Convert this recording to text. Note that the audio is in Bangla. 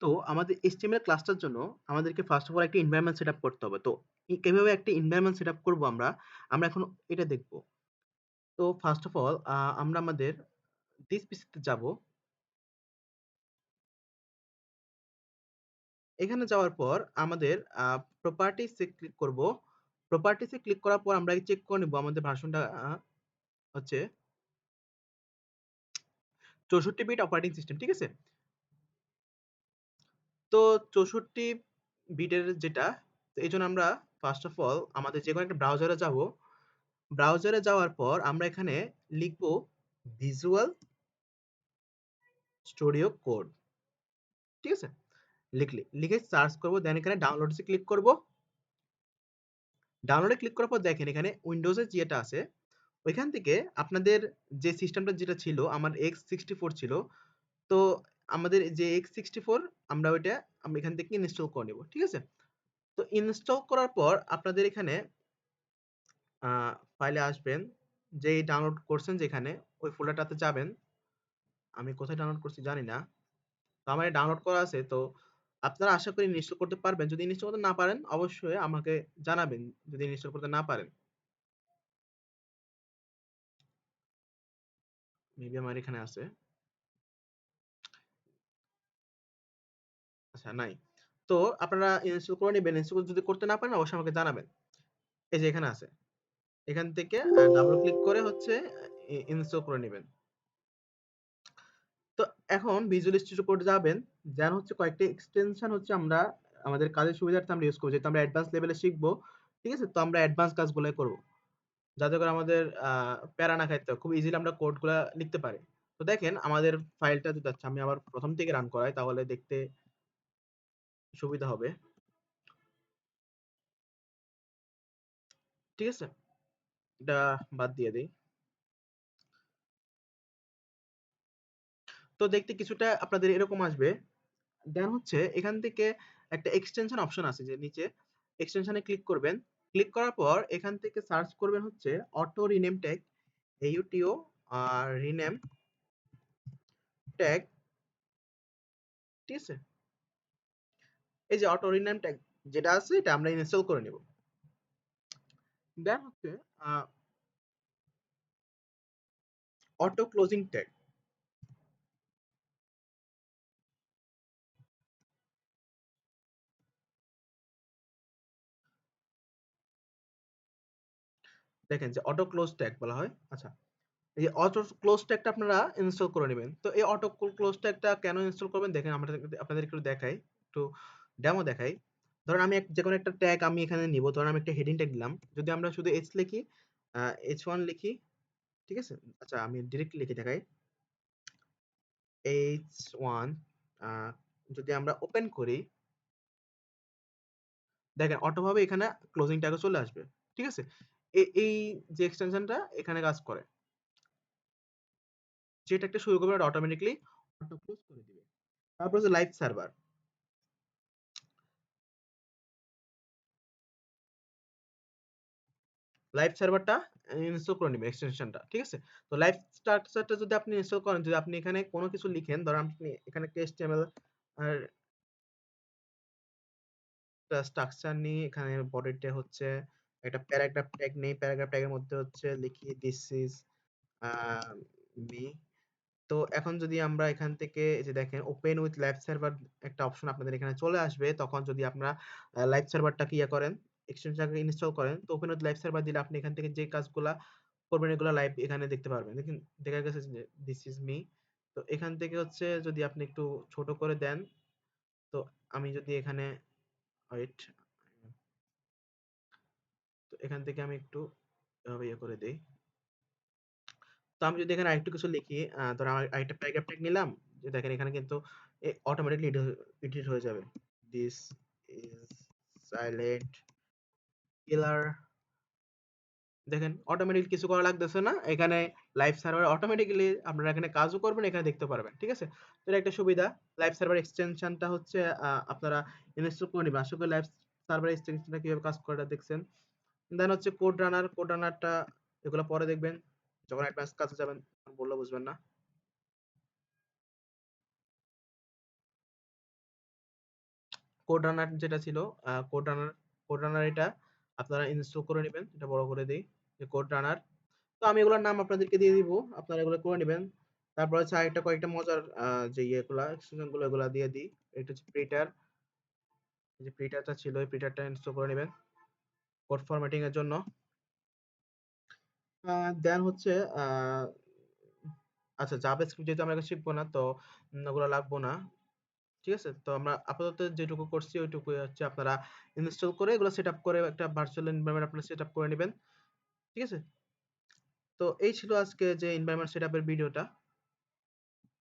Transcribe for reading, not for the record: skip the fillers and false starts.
তো আমাদের HTML ক্লাসটার জন্য আমাদেরকে ফার্স্ট অফ অল একটা এনভায়রনমেন্ট সেটআপ করতে হবে। তো কিভাবে একটা এনভায়রনমেন্ট সেটআপ করব আমরা, আমরা এখন এটা দেখব। তো ফার্স্ট অফ অল আমরা আমাদের দিস পিসিতে যাব। এখানে যাওয়ার পর আমাদের প্রপার্টিস এ ক্লিক করব। প্রপার্টিস এ ক্লিক করার পর আমরা চেক করে নিব আমাদের ভার্সনটা হচ্ছে 64 বিট অপারেটিং সিস্টেম, ঠিক আছে? তো 64 বিটের যেটা, তো এইজন্য আমরা ফার্স্ট অফ অল আমাদের যেকোনো একটা ব্রাউজারে যাব। ব্রাউজারে যাওয়ার পর আমরা এখানে লিখব ভিজুয়াল স্টুডিও কোড, ঠিক আছে? লিখে সার্চ করব, দেন এখানে ডাউনলোডসে ক্লিক করব। ডাউনলোডে ক্লিক করার পর দেখেন এখানে উইন্ডোজের যেটা আছে ওইখান থেকে আপনাদের যে সিস্টেমটা যেটা ছিল আমার x64 ছিল। তো আমাদের যে x64 আমরা ওইটা আমরা এখান থেকে ইনস্টল করে নেব, ঠিক আছে? তো ইনস্টল করার পর আপনাদের এখানে ফাইলে আসবেন, যেই ডাউনলোড করছেন যেখানে ওই ফোল্ডারটাতে যাবেন। আমি কোথায় ডাউনলোড করছি জানি না। তো আমার ডাউনলোড করা আছে। তো আপনারা আশা করি ইনস্টল করতে পারবেন। যদি ইনস্টল করতে না পারেন অবশ্যই আমাকে জানাবেন যদি ইনস্টল করতে না পারেন। মেবি আমার এখানে আছে। আচ্ছা নাই। তো আপনারা ইনস্টল করে নিবেন। ইনস্টল যদি করতে না পারেন অবশ্যই আমাকে জানাবেন। এই যে এখানে আছে। এখান থেকে ডাবল ক্লিক করে হচ্ছে ইনস্টল করে নিবেন। তো এখন ভিজুয়াল স্টুডিও কোড যাবেন। দেন হচ্ছে কয়েকটা এক্সটেনশন হচ্ছে আমরা আমাদের কাজের সুবিধার্থে আমরা ইউজ করব। যেহেতু আমরা অ্যাডভান্স লেভেলে শিখবো। ঠিক আছে? তো আমরা অ্যাডভান্স কাজগুলাই করব। যাতে করে আমাদের প্যারা না খাইতে হয়। খুব ইজিলি আমরা কোডগুলা লিখতে পারি। তো দেখেন আমাদের ফাইলটা যদি আচ্ছা আমি আবার প্রথম থেকে রান করাই তাহলে দেখতে সুবিধা হবে। ঠিক আছে? এটা বাদ দিয়ে দেই। তো দেখতে কিছুটা আপনাদের এরকম আসবে। দেন হচ্ছে এখান থেকে একটা এক্সটেনশন অপশন আছে যে নিচে এক্সটেনশনে ক্লিক করবেন। ক্লিক করার পর এখান থেকে সার্চ করবেন হচ্ছে auto rename tag, AUTO rename tag, ঠিক আছে? এই যে অটো রিনেম ট্যাগ যেটা আছে এটা আমরা ইনস্টল করে নিব। দেন হচ্ছে অটো ক্লোজিং ট্যাগ। দেখেন যে অটো ক্লোজ ট্যাগ বলা হয়। আচ্ছা, এই অটো ক্লোজ ট্যাগটা আপনারা ইনস্টল করে নেবেন। তো এই অটো ক্লোজ ট্যাগটা কেন ইনস্টল করবেন দেখেন আমরা আপনাদের একটু দেখাই, একটু ডেমো দেখাই। ধরেন আমি যেকোনো একটা ট্যাগ আমি এখানে নিব। ধরেন আমি একটা হেডিং ট্যাগ দিলাম। যদি আমরা শুধু H লিখি, H1 লিখি, ঠিক আছে? আচ্ছা আমি ডিরেক্ট লিখে দেখাই। H1 আ যদি আমরা ওপেন করি, দেখেন অটোভাবে এখানে ক্লোজিং ট্যাগও চলে আসবে। ঠিক আছে? এই যে এক্সটেনশনটা এখানে কাজ করে। যে ট্যাগটা শুরু করবে ওটা অটোমেটিক্যালি অটো ক্লোজ করে দিবে। তারপর হচ্ছে লাইভ সার্ভার। লাইভ সার্ভারটা ইনস্টল করে নিবেন এক্সটেনশনটা। ঠিক আছে? তো লাইভ স্ট্রাকচারটা যদি আপনি ইনস্টল করেন, যদি আপনি এখানে কোনো কিছু লিখেন, ধরেন আপনি এখানে একটা HTML আর একটা স্ট্রাকচার নিয়ে এখানে বডিতে হচ্ছে একটা প্যারাগ্রাফ ট্যাগ নেই। প্যারাগ্রাফ ট্যাগের মধ্যে হচ্ছে লিখি দিস ইজ আ মি। তো এখন যদি আমরা এখান থেকে এই যে দেখেন ওপেন উইথ লাইভ সার্ভার একটা অপশন আপনাদের এখানে চলে আসবে। তখন যদি আপনারা লাইভ সার্ভারটাকে ইয়ে করেন, এক্সটেনশনটাকে ইনস্টল করেন, তো ওপেন উইথ লাইভ সার্ভার দিলে আপনি এখান থেকে যে কাজগুলা করবেন এগুলা লাইভ এখানে দেখতে পারবেন। দেখেন দেখা গেছে যে দিস ইজ মি। তো এখান থেকে হচ্ছে যদি আপনি একটু ছোট করে দেন, তো আমি যদি এখানে ওয়েট, তো এখান থেকে আমি একটু এভাবে ইয়ে করে দেই। তো আমি যদি এখানে আরেকটু কিছু লিখি, ধরেন আরেকটা প্যারাগ্রাফ ট্যাগ নিলাম, যে দেখেন এখানে কিন্তু অটোমেটিক্যালি এডিট হয়ে যাবে। This is silent killer. দেখেন অটোমেটিক কিছু করা লাগতেছে না। এখানে লাইভ সার্ভার অটোমেটিক্যালি আপনারা এখানে কাজও করবেন, এখানে দেখতে পারবেন। ঠিক আছে? তো এটা একটা সুবিধা। লাইভ সার্ভার এক্সটেনশনটা হচ্ছে আপনারা ইনস্টল করে নিবেন। আশা করি লাইভ সার্ভার এক্সটেনশনটা কিভাবে কাজ করে এটা দেখছেন। দেন হচ্ছে কোড রানারটা এগুলো পরে দেখবেন। যখন অ্যাডভান্স কাজে যাবেন তখন বললে বুঝবেন না। কোড রানার যেটা ছিল, কোড রানার এটা আপনারা ইনস্টল করে নেবেন। এটা বড় করে দেই, যে কোড রানার। তো আমি এগুলোর নাম আপনাদেরকে দিয়ে দিব, আপনারা এগুলো করে নেবেন। তারপর হচ্ছে আরেকটা কয়েকটা মজার যে ইয়েগুলা এক্সটেনশন গুলো এগুলা দিয়ে দিই। এটা হচ্ছে প্রিন্টার, যে প্রিন্টারটা ছিল এই প্রিন্টারটা ইনস্টল করে নেবেন কোড ফরম্যাটিং এর জন্য। দেন হচ্ছে আহ, আচ্ছা, জাভাস্ক্রিপ্ট যেহেতু আমরা এখন শিখবো না, তো ওগুলো লাগবো না। ঠিক আছে, তো আমরা আপাতত যেটুকু করছি ওইটুকুই হচ্ছে আপনারা ইনস্টল করে এগুলো সেট আপ করে একটা ভার্চুয়াল এনভায়রনমেন্ট আপনারা সেট আপ করে নেবেন। ঠিক আছে, তো এই ছিল আজকে যে এনভায়রনমেন্ট সেট আপের ভিডিওটা।